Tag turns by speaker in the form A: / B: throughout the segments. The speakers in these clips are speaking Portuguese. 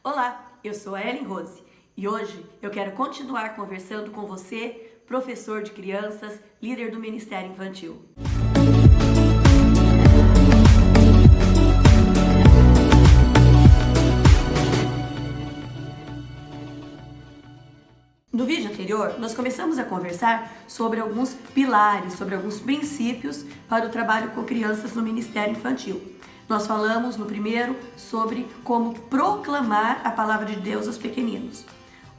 A: Olá, eu sou a Ellen Rose e hoje eu quero continuar conversando com você, professor de crianças, líder do Ministério Infantil. No vídeo anterior, nós começamos a conversar sobre alguns pilares, sobre alguns princípios para o trabalho com crianças no Ministério Infantil. Nós falamos no primeiro sobre como proclamar a palavra de Deus aos pequeninos.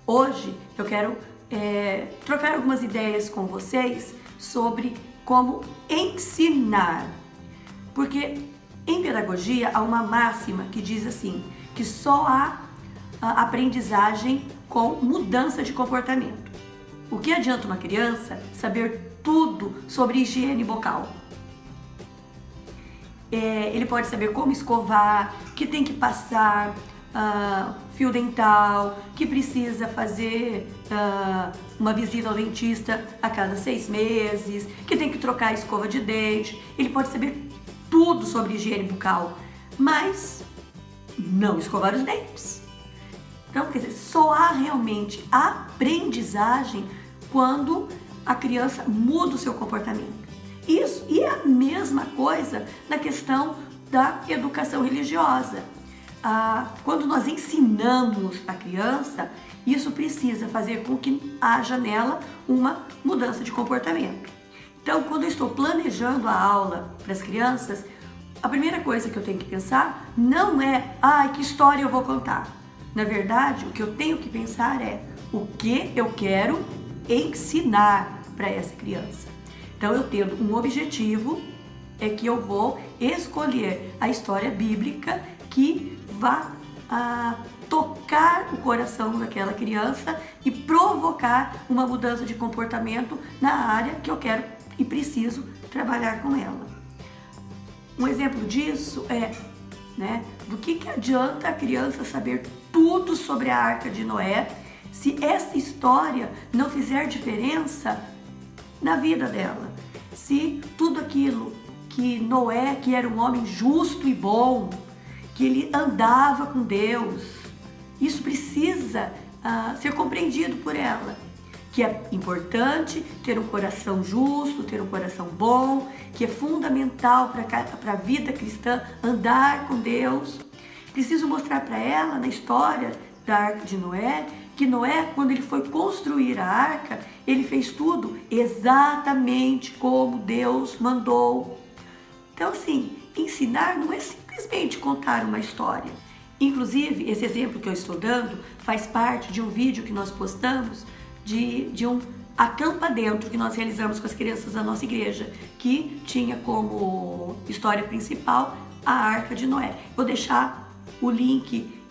A: Hoje eu quero trocar algumas ideias com vocês sobre como ensinar. Porque em pedagogia há uma máxima que diz assim, que só há aprendizagem com mudança de comportamento. O que adianta uma criança saber tudo sobre higiene bucal? Ele pode saber como escovar, que tem que passar fio dental, que precisa fazer uma visita ao dentista a cada 6 meses, que tem que trocar a escova de dente. Ele pode saber tudo sobre higiene bucal, mas não escovar os dentes. Então, quer dizer, só há realmente aprendizagem quando a criança muda o seu comportamento. Isso, e é a mesma coisa na questão da educação religiosa. Quando nós ensinamos a criança, isso precisa fazer com que haja nela uma mudança de comportamento. Então, quando eu estou planejando a aula para as crianças, a primeira coisa que eu tenho que pensar não é, que história eu vou contar. Na verdade, o que eu tenho que pensar é o que eu quero ensinar para essa criança. Então, eu tendo um objetivo, é que eu vou escolher a história bíblica que vá tocar o coração daquela criança e provocar uma mudança de comportamento na área que eu quero e preciso trabalhar com ela. Um exemplo disso é, do que adianta a criança saber tudo sobre a Arca de Noé se essa história não fizer diferença na vida dela. Se tudo aquilo que Noé, que era um homem justo e bom, que ele andava com Deus, isso precisa ser compreendido por ela. Que é importante ter um coração justo, ter um coração bom, que é fundamental para a vida cristã andar com Deus. Preciso mostrar para ela, na história da Arca de Noé, que Noé, quando ele foi construir a arca, ele fez tudo exatamente como Deus mandou. Então, assim, ensinar não é simplesmente contar uma história. Inclusive, esse exemplo que eu estou dando faz parte de um vídeo que nós postamos de um acampa dentro que nós realizamos com as crianças da nossa igreja, que tinha como história principal a Arca de Noé. Vou deixar o link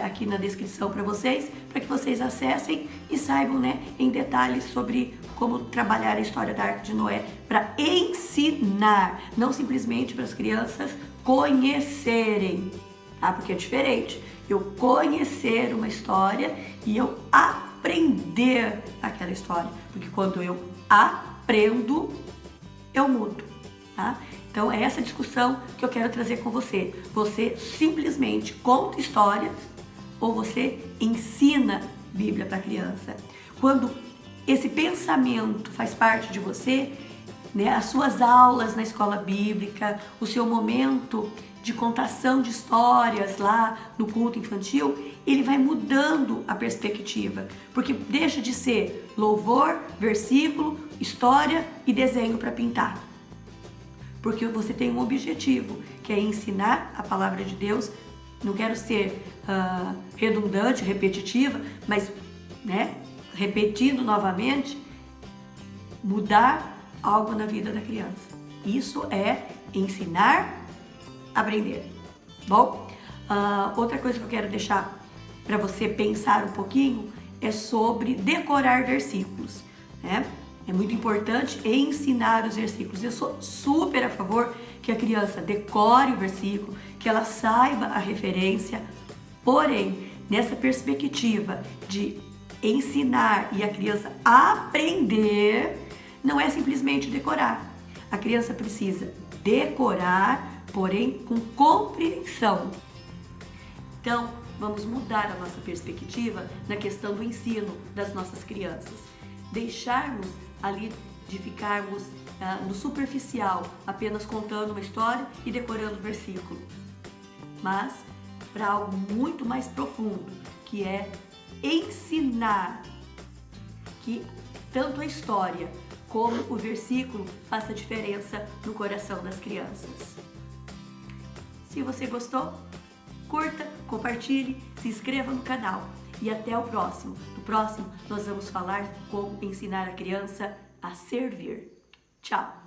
A: aqui na descrição para vocês que vocês acessem e saibam em detalhes sobre como trabalhar a história da Arca de Noé para ensinar, não simplesmente para as crianças conhecerem, tá? Porque é diferente eu conhecer uma história e eu aprender aquela história, porque quando eu aprendo, eu mudo, tá? Então é essa discussão que eu quero trazer com você. Você simplesmente conta histórias ou você ensina Bíblia para a criança? Quando esse pensamento faz parte de você, as suas aulas na escola bíblica, o seu momento de contação de histórias lá no culto infantil, ele vai mudando a perspectiva, porque deixa de ser louvor, versículo, história e desenho para pintar. Porque você tem um objetivo, que é ensinar a palavra de Deus. Não quero ser redundante, repetitiva, mas repetindo novamente, mudar algo na vida da criança. Isso é ensinar a aprender. Bom, outra coisa que eu quero deixar para você pensar um pouquinho é sobre decorar versículos, É muito importante ensinar os versículos. Eu sou super a favor que a criança decore o versículo, que ela saiba a referência. Porém, nessa perspectiva de ensinar e a criança aprender, não é simplesmente decorar. A criança precisa decorar, porém com compreensão. Então, vamos mudar a nossa perspectiva na questão do ensino das nossas crianças. Deixarmos ali de ficarmos no superficial, apenas contando uma história e decorando o versículo, mas para algo muito mais profundo, que é ensinar que tanto a história como o versículo faça diferença no coração das crianças. Se você gostou, curta, compartilhe, se inscreva no canal e até o próximo. No próximo nós vamos falar como ensinar a criança a servir. Tchau!